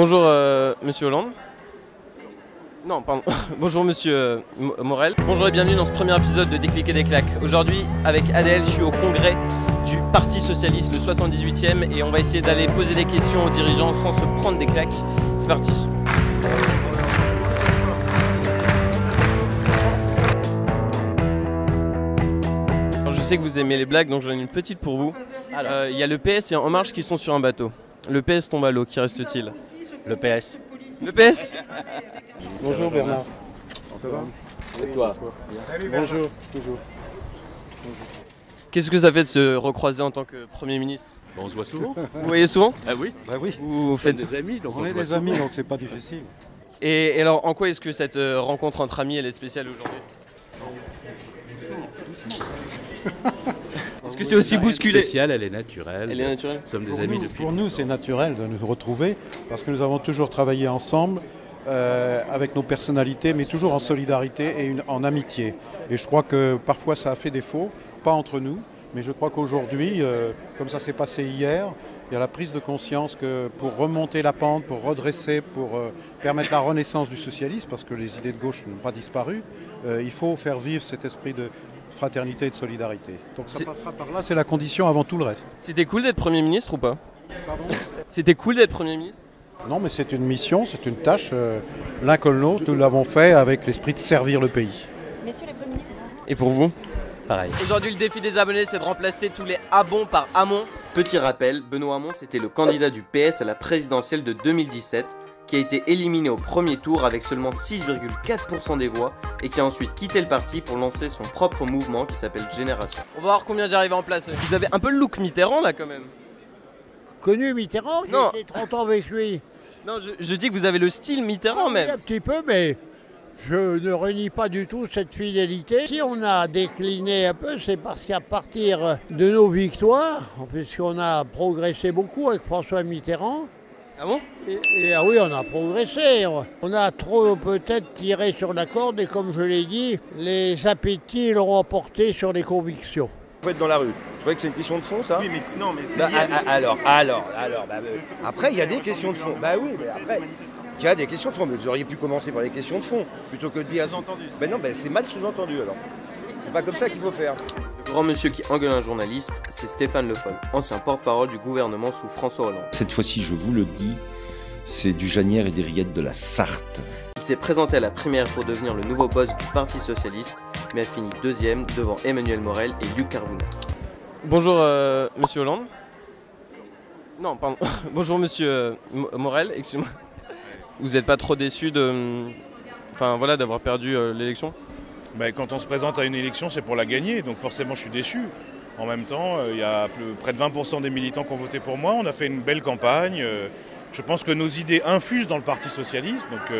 Bonjour Monsieur Hollande. Non, pardon. Bonjour Monsieur Morel. Bonjour et bienvenue dans ce premier épisode de Déclic et des claques. Aujourd'hui, avec Adèle, je suis au congrès du Parti Socialiste, le 78e, et on va essayer d'aller poser des questions aux dirigeants sans se prendre des claques. C'est parti. Alors, je sais que vous aimez les blagues, donc j'en ai une petite pour vous. Il y a le PS et En Marche qui sont sur un bateau. Le PS tombe à l'eau, qui reste-t-il? Le PS. Le PS. Bonjour Bernard. Et toi? Bonjour. Bonjour. Qu'est-ce que ça fait de se recroiser en tant que Premier ministre? On se voit souvent. Vous voyez souvent? Ah oui. Bah oui, Vous On faites... des amis, donc on est des amis donc c'est pas difficile. Et alors, en quoi est-ce que cette rencontre entre amis, elle est spéciale aujourd'hui? Est-ce que c'est aussi bousculé? Spéciale, elle est naturelle. Elle est naturelle? Nous sommes des amis depuis. Pour nous c'est naturel de nous retrouver parce que nous avons toujours travaillé ensemble avec nos personnalités mais toujours en solidarité et en amitié. Et je crois que parfois ça a fait défaut, pas entre nous, mais je crois qu'aujourd'hui, comme ça s'est passé hier, il y a la prise de conscience que pour remonter la pente, pour redresser, pour permettre la renaissance du socialisme, parce que les idées de gauche n'ont pas disparu, il faut faire vivre cet esprit de fraternité et de solidarité. Donc ça passera par là, c'est la condition avant tout le reste. C'était cool d'être Premier ministre ou pas? Pardon ? C'était cool d'être Premier ministre? Non, mais c'est une mission, c'est une tâche. L'un comme l'autre, nous l'avons fait avec l'esprit de servir le pays. Messieurs les premiers ministres, bonjour. Et pour vous? Pareil. Aujourd'hui, le défi des abonnés, c'est de remplacer tous les Hamon par Hamon. Petit rappel, Benoît Hamon, c'était le candidat du PS à la présidentielle de 2017, qui a été éliminé au premier tour avec seulement 6,4% des voix et qui a ensuite quitté le parti pour lancer son propre mouvement qui s'appelle Génération. On va voir combien j'arrive à en placer. Vous avez un peu le look Mitterrand là quand même. Connu Mitterrand, Non. j'ai été 30 ans avec lui. Non, je dis que vous avez le style Mitterrand Oui, même. un petit peu, mais je ne renie pas du tout cette fidélité. Si on a décliné un peu, c'est parce qu'à partir de nos victoires, puisqu'on a progressé beaucoup avec François Mitterrand, Ah bon? ah oui, on a progressé. On a trop peut-être tiré sur la corde et comme je l'ai dit, les appétits l'ont emporté sur les convictions. Faut être dans la rue. Vous croyez que c'est une question de fond, ça? Oui, mais non, mais c'est Bah, lié à des- alors, après, il y a des questions de fond. Bah oui, mais après, il y a des questions de fond. Mais vous auriez pu commencer par les questions de fond, plutôt que de dire... sous-entendu. Ben non, ben c'est mal sous-entendu, alors. C'est pas comme ça qu'il faut faire. Le grand monsieur qui engueule un journaliste, c'est Stéphane Le Foll, ancien porte-parole du gouvernement sous François Hollande. Cette fois-ci, je vous le dis, c'est du Janière et des rillettes de la Sarthe. Il s'est présenté à la primaire pour devenir le nouveau boss du Parti Socialiste, mais a fini deuxième devant Emmanuel Morel et Luc Carvounas. Bonjour Monsieur Hollande. Non, pardon. Bonjour Monsieur Morel, excusez-moi. Vous n'êtes pas trop déçu de, enfin voilà, d'avoir perdu l'élection? Bah, quand on se présente à une élection, c'est pour la gagner, donc forcément je suis déçu. En même temps, il y a près de 20% des militants qui ont voté pour moi, on a fait une belle campagne. Je pense que nos idées infusent dans le Parti Socialiste, donc je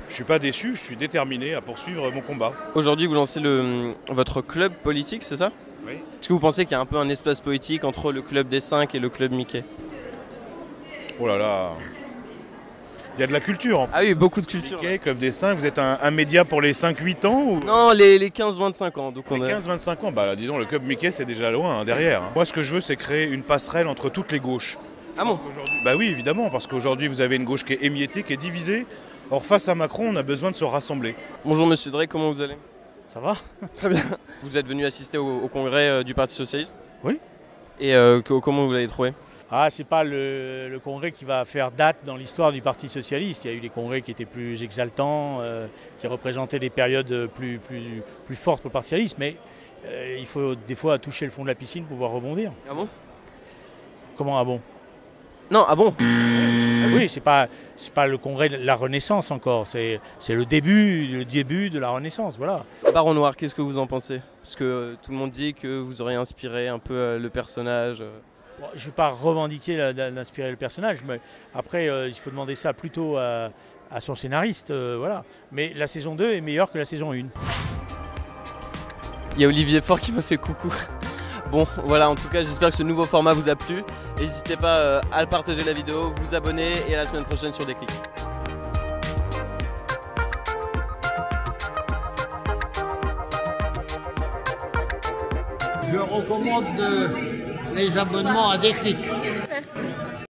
ne suis pas déçu, je suis déterminé à poursuivre mon combat. Aujourd'hui, vous lancez votre club politique, c'est ça? Oui. Est-ce que vous pensez qu'il y a un peu un espace politique entre le club des 5 et le club Mickey? Oh là là, il y a de la culture en Ah oui, beaucoup de culture. Mickey, Club des 5, vous êtes un média pour les 5-8 ans ou... Non, les 15-25 ans. Donc on Les a... 15-25 ans, bah là, dis donc, le Club Mickey c'est déjà loin, hein, derrière. Hein. Moi ce que je veux c'est créer une passerelle entre toutes les gauches. Ah bon? Bah oui, évidemment, parce qu'aujourd'hui vous avez une gauche qui est émiettée, qui est divisée. Or face à Macron, on a besoin de se rassembler. Bonjour Monsieur Drey, comment vous allez? Ça va? Très bien. Vous êtes venu assister au congrès du Parti Socialiste? Oui. Et comment vous l'avez trouvé? Ah, c'est pas le congrès qui va faire date dans l'histoire du Parti Socialiste. Il y a eu des congrès qui étaient plus exaltants, qui représentaient des périodes plus fortes pour le Parti Socialiste, mais il faut des fois toucher le fond de la piscine pour pouvoir rebondir. Ah bon? Comment ah bon? Non, ah bon? Oui, c'est pas le congrès de la Renaissance encore, c'est le début de la Renaissance, voilà. Baron Noir, qu'est-ce que vous en pensez? Parce que tout le monde dit que vous auriez inspiré un peu le personnage. Bon, je ne vais pas revendiquer d'inspirer le personnage, mais après, il faut demander ça plutôt à son scénariste. Voilà. Mais la saison 2 est meilleure que la saison 1. Il y a Olivier Faure qui m'a fait coucou. Bon, voilà, en tout cas, j'espère que ce nouveau format vous a plu. N'hésitez pas à le partager la vidéo, vous abonner et à la semaine prochaine sur Déclic. Je recommande les abonnements à Déclic. Merci.